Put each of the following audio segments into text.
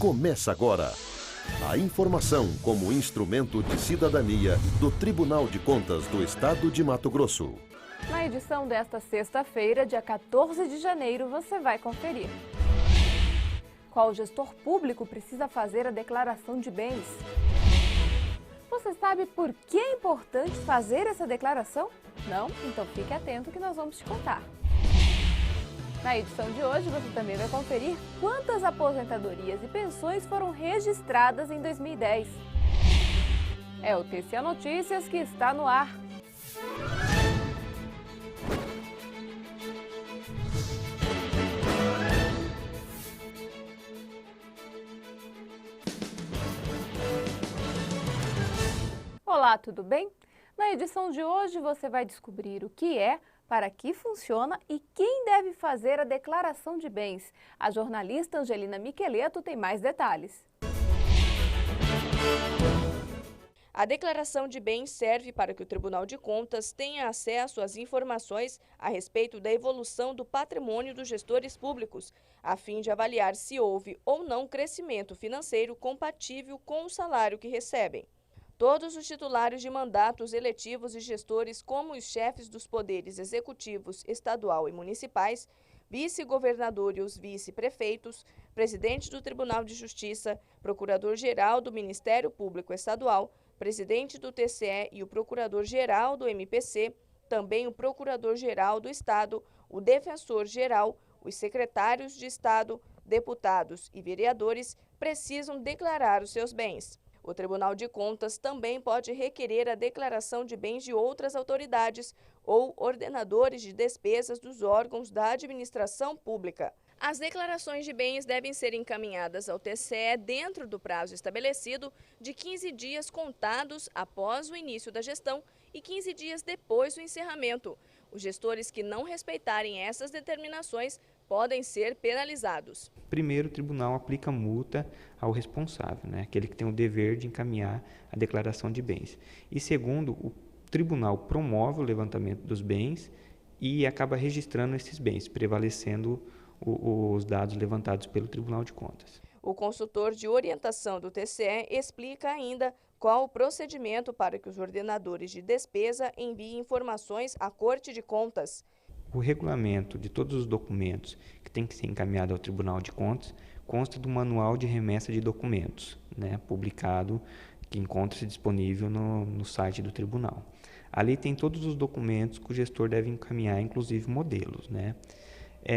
Começa agora. A informação como instrumento de cidadania do Tribunal de Contas do Estado de Mato Grosso. Na edição desta sexta-feira, dia 14 de janeiro, você vai conferir. Qual gestor público precisa fazer a declaração de bens? Você sabe por que é importante fazer essa declaração? Não? Então fique atento que nós vamos te contar. Na edição de hoje, você também vai conferir quantas aposentadorias e pensões foram registradas em 2010. É o TCE Notícias que está no ar. Olá, tudo bem? Na edição de hoje você vai descobrir o que é, para que funciona e quem deve fazer a declaração de bens. A jornalista Angelina Miqueleto tem mais detalhes. A declaração de bens serve para que o Tribunal de Contas tenha acesso às informações a respeito da evolução do patrimônio dos gestores públicos, a fim de avaliar se houve ou não crescimento financeiro compatível com o salário que recebem. Todos os titulares de mandatos eletivos e gestores, como os chefes dos poderes executivos estadual e municipais, vice-governador e os vice-prefeitos, presidente do Tribunal de Justiça, procurador-geral do Ministério Público Estadual, presidente do TCE e o procurador-geral do MPC, também o procurador-geral do Estado, o defensor-geral, os secretários de Estado, deputados e vereadores precisam declarar os seus bens. O Tribunal de Contas também pode requerer a declaração de bens de outras autoridades ou ordenadores de despesas dos órgãos da administração pública. As declarações de bens devem ser encaminhadas ao TCE dentro do prazo estabelecido de 15 dias contados após o início da gestão e 15 dias depois do encerramento. Os gestores que não respeitarem essas determinações podem ser penalizados. Primeiro, o tribunal aplica multa ao responsável, aquele que tem o dever de encaminhar a declaração de bens. E segundo, o tribunal promove o levantamento dos bens e acaba registrando esses bens, prevalecendo os dados levantados pelo Tribunal de Contas. O consultor de orientação do TCE explica ainda qual o procedimento para que os ordenadores de despesa enviem informações à Corte de Contas. O regulamento de todos os documentos que tem que ser encaminhado ao Tribunal de Contas consta do Manual de Remessa de Documentos, publicado, que encontra-se disponível no site do Tribunal. Ali tem todos os documentos que o gestor deve encaminhar, inclusive modelos.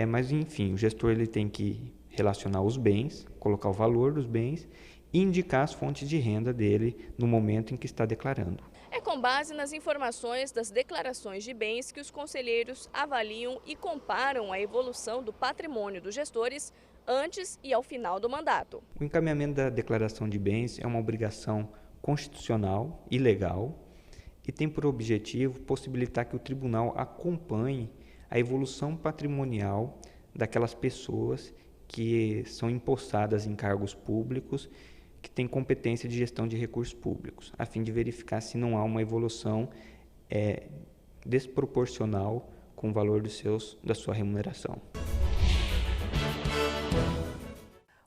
Mas, enfim, o gestor ele tem que relacionar os bens, colocar o valor dos bens e indicar as fontes de renda dele no momento em que está declarando. É com base nas informações das declarações de bens que os conselheiros avaliam e comparam a evolução do patrimônio dos gestores antes e ao final do mandato. O encaminhamento da declaração de bens é uma obrigação constitucional e legal e tem por objetivo possibilitar que o tribunal acompanhe a evolução patrimonial daquelas pessoas que são empossadas em cargos públicos que têm competência de gestão de recursos públicos, a fim de verificar se não há uma evolução desproporcional com o valor da sua remuneração.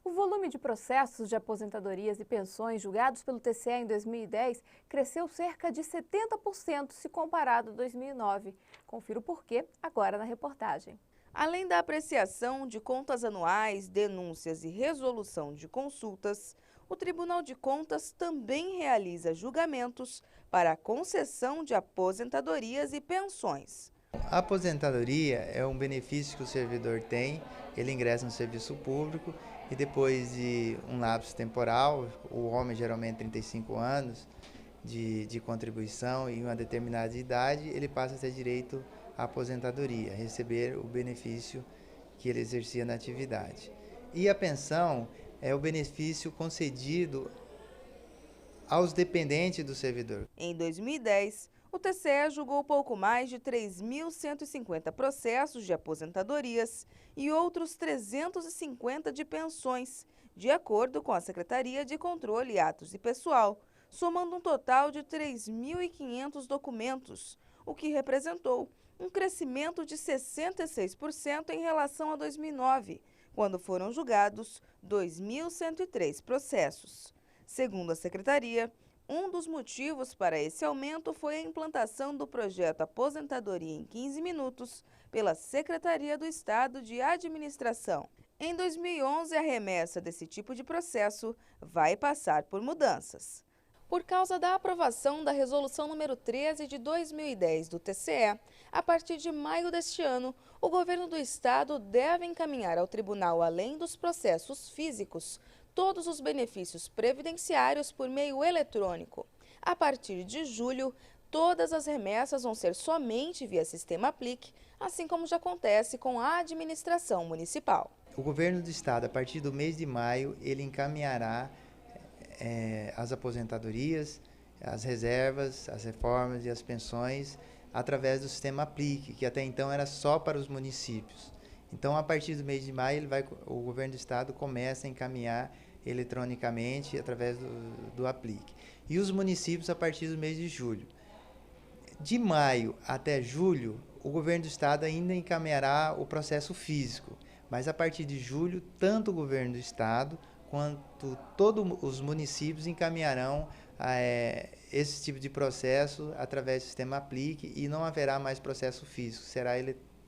O volume de processos de aposentadorias e pensões julgados pelo TCE em 2010 cresceu cerca de 70% se comparado a 2009. Confira o porquê agora na reportagem. Além da apreciação de contas anuais, denúncias e resolução de consultas, o Tribunal de Contas também realiza julgamentos para a concessão de aposentadorias e pensões. A aposentadoria é um benefício que o servidor tem, ele ingressa no serviço público e depois de um lapso temporal, o homem geralmente 35 anos de contribuição e uma determinada idade, ele passa a ter direito à aposentadoria, receber o benefício que ele exercia na atividade. E a pensão é o benefício concedido aos dependentes do servidor. Em 2010, o TCE julgou pouco mais de 3.150 processos de aposentadorias e outros 350 de pensões, de acordo com a Secretaria de Controle e Atos de Pessoal, somando um total de 3.500 documentos, o que representou um crescimento de 66% em relação a 2009, quando foram julgados 2.103 processos. Segundo a Secretaria, um dos motivos para esse aumento foi a implantação do projeto Aposentadoria em 15 Minutos pela Secretaria do Estado de Administração. Em 2011, a remessa desse tipo de processo vai passar por mudanças. Por causa da aprovação da Resolução número 13 de 2010 do TCE, a partir de maio deste ano, o governo do estado deve encaminhar ao tribunal, além dos processos físicos, todos os benefícios previdenciários por meio eletrônico. A partir de julho, todas as remessas vão ser somente via sistema Aplique, assim como já acontece com a administração municipal. O governo do estado, a partir do mês de maio, ele encaminhará as aposentadorias, as reservas, as reformas e as pensões através do sistema Aplique, que até então era só para os municípios. Então, a partir do mês de maio, o governo do estado começa a encaminhar eletronicamente através do Aplique. E os municípios a partir do mês de julho. De maio até julho, o governo do estado ainda encaminhará o processo físico, mas a partir de julho, tanto o governo do estado quanto todos os municípios encaminharão esse tipo de processo através do sistema Aplique e não haverá mais processo físico, será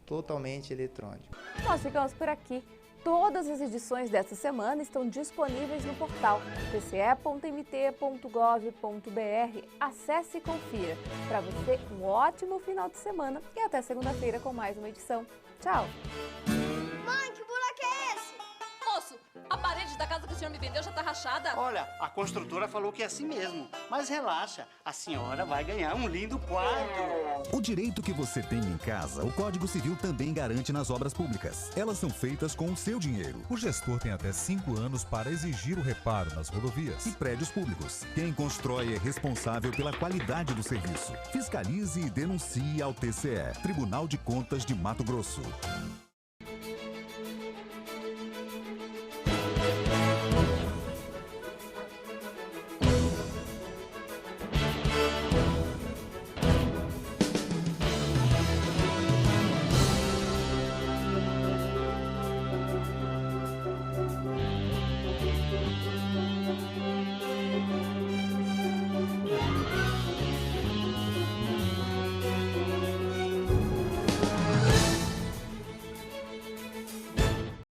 totalmente eletrônico. Nós ficamos por aqui. Todas as edições desta semana estão disponíveis no portal tce.mt.gov.br. Acesse e confira. Para você, um ótimo final de semana e até segunda-feira com mais uma edição. Tchau! Mãe, que buraco é esse? Moço, a parede da casa que o senhor me vendeu já tá rachada. Olha, a construtora falou que é assim mesmo. Mas relaxa, a senhora vai ganhar um lindo quarto. O direito que você tem em casa, o Código Civil também garante nas obras públicas. Elas são feitas com o seu dinheiro. O gestor tem até 5 anos para exigir o reparo nas rodovias e prédios públicos. Quem constrói é responsável pela qualidade do serviço. Fiscalize e denuncie ao TCE, Tribunal de Contas de Mato Grosso.